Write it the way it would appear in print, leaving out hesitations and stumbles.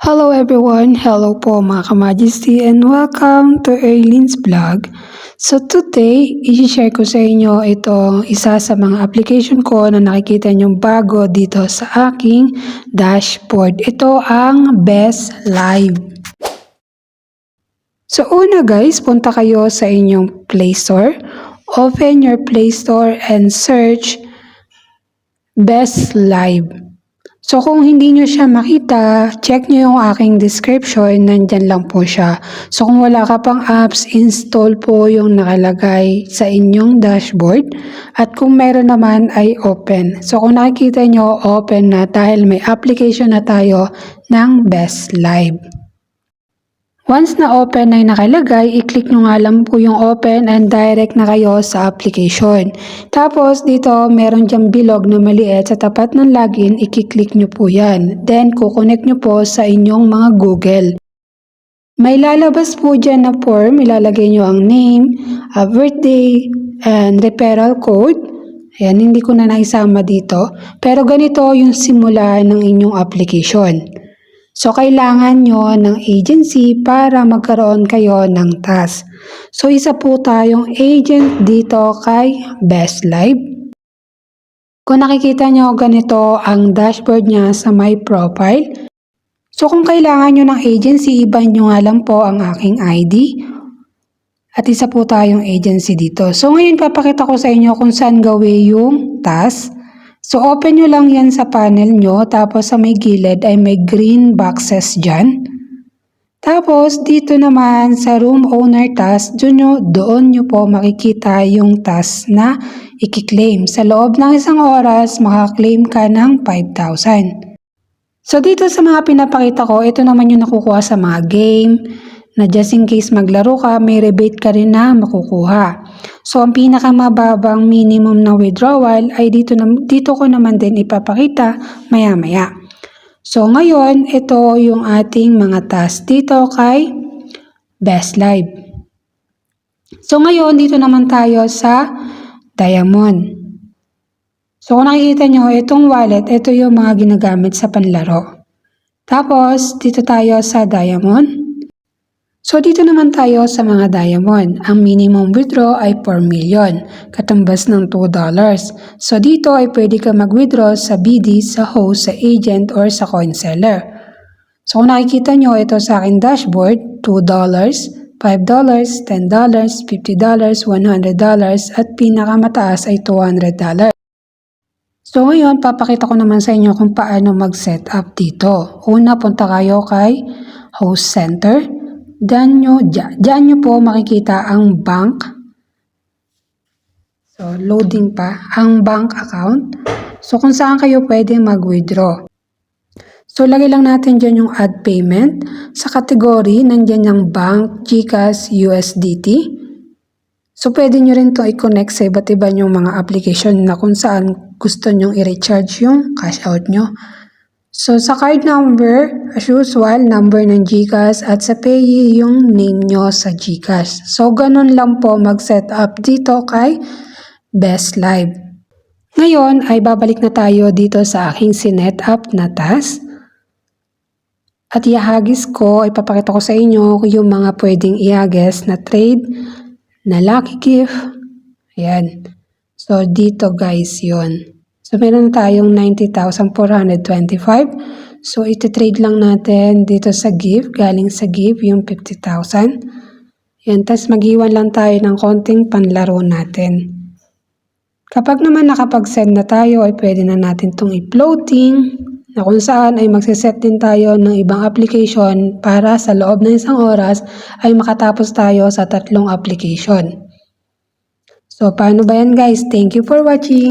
Hello everyone! Hello po mga ka-Majesty and welcome to Erlene's Vlog. So today, i-share ko sa inyo itong isa sa mga application ko na nakikita nyo bago dito sa aking dashboard. Ito ang Best Live. So una guys, punta kayo sa inyong Play Store. Open your Play Store and search Best Live. So kung hindi nyo siya makita, check nyo yung aking description, nandyan lang po siya. So kung wala ka pang apps, install po yung nakalagay sa inyong dashboard. At kung meron naman ay open. So kung nakikita nyo, open na dahil may application na tayo ng Best Live. Once na open ay nakalagay, i-click nyo nga lang po yung open and direct na kayo sa application. Tapos dito meron dyang bilog na maliit sa tapat ng login, i-click nyo po yan. Then kukonect nyo po sa inyong mga Google. May lalabas po dyan na form, ilalagay nyo ang name, birthday, and referral code. Ayan, hindi ko na naisama dito. Pero ganito yung simula ng inyong application. So, kailangan nyo ng agency para magkaroon kayo ng task. So, isa po tayong agent dito kay Best Live. Kung nakikita nyo, ganito ang dashboard niya sa my profile. So, kung kailangan nyo ng agency, iban nyo nga lang po ang aking ID. At isa po tayong agency dito. So, ngayon papakita ko sa inyo kung saan gawin yung task. So, open nyo lang yan sa panel nyo, tapos sa may gilid ay may green boxes dyan. Tapos, dito naman sa room owner task, doon nyo po makikita yung task na i-claim. Sa loob ng isang oras, makaklaim ka ng 5,000. So, dito sa mga pinapakita ko, ito naman yung nakukuha sa mga game, na just in case maglaro ka, may rebate ka rin na makukuha. So, ang pinakamababang minimum na withdrawal ay dito ko naman din ipapakita maya-maya. So, ngayon, ito yung ating mga task dito kay Best Live. So, ngayon, dito naman tayo sa Diamond. So, kung nakikita nyo, itong wallet, ito yung mga ginagamit sa panlaro. Tapos, dito tayo sa Diamond. So, dito naman tayo sa mga diamond. Ang minimum withdraw ay 4 million, katumbas ng $2. So, dito ay pwede ka mag-withdraw sa BD, sa host, sa agent, or sa coin seller. So, kung nakikita nyo, ito sa aking dashboard, $2, $5, $10, $50, $100, at pinakamataas ay $200. So, ngayon, papakita ko naman sa inyo kung paano mag-set up dito. Una, punta kayo kay host center. Diyan nyo po makikita ang bank. So, loading pa ang bank account. So, kung saan kayo pwede mag-withdraw. So, lagay lang natin dyan yung add payment. Sa category, nandyan yung bank, GCash, USDT. So, pwede nyo rin to i-connect sa iba't iba yung mga application na kung saan gusto nyo i-recharge yung cash out nyo. So, sa card number, as usual, number ng GCash at sa payee yung name nyo sa GCash. So, ganun lang po mag-set up dito kay Best Live. Ngayon ay babalik na tayo dito sa aking sinet up na task. At ihagis ko, ipapakita ko sa inyo yung mga pwedeng ihagis na trade, na lucky gift. Ayan. So, dito guys yon. So, meron tayong 90,425. So, iti-trade lang natin dito sa gift. Galing sa gift yung 50,000. Yan. Tapos, mag-iwan lang tayo ng konting panlaro natin. Kapag naman nakapag-send na tayo, ay pwede na natin itong i-floating. Na kung saan ay magsiset din tayo ng ibang application para sa loob ng isang oras ay makatapos tayo sa 3 application. So, paano ba yan guys? Thank you for watching!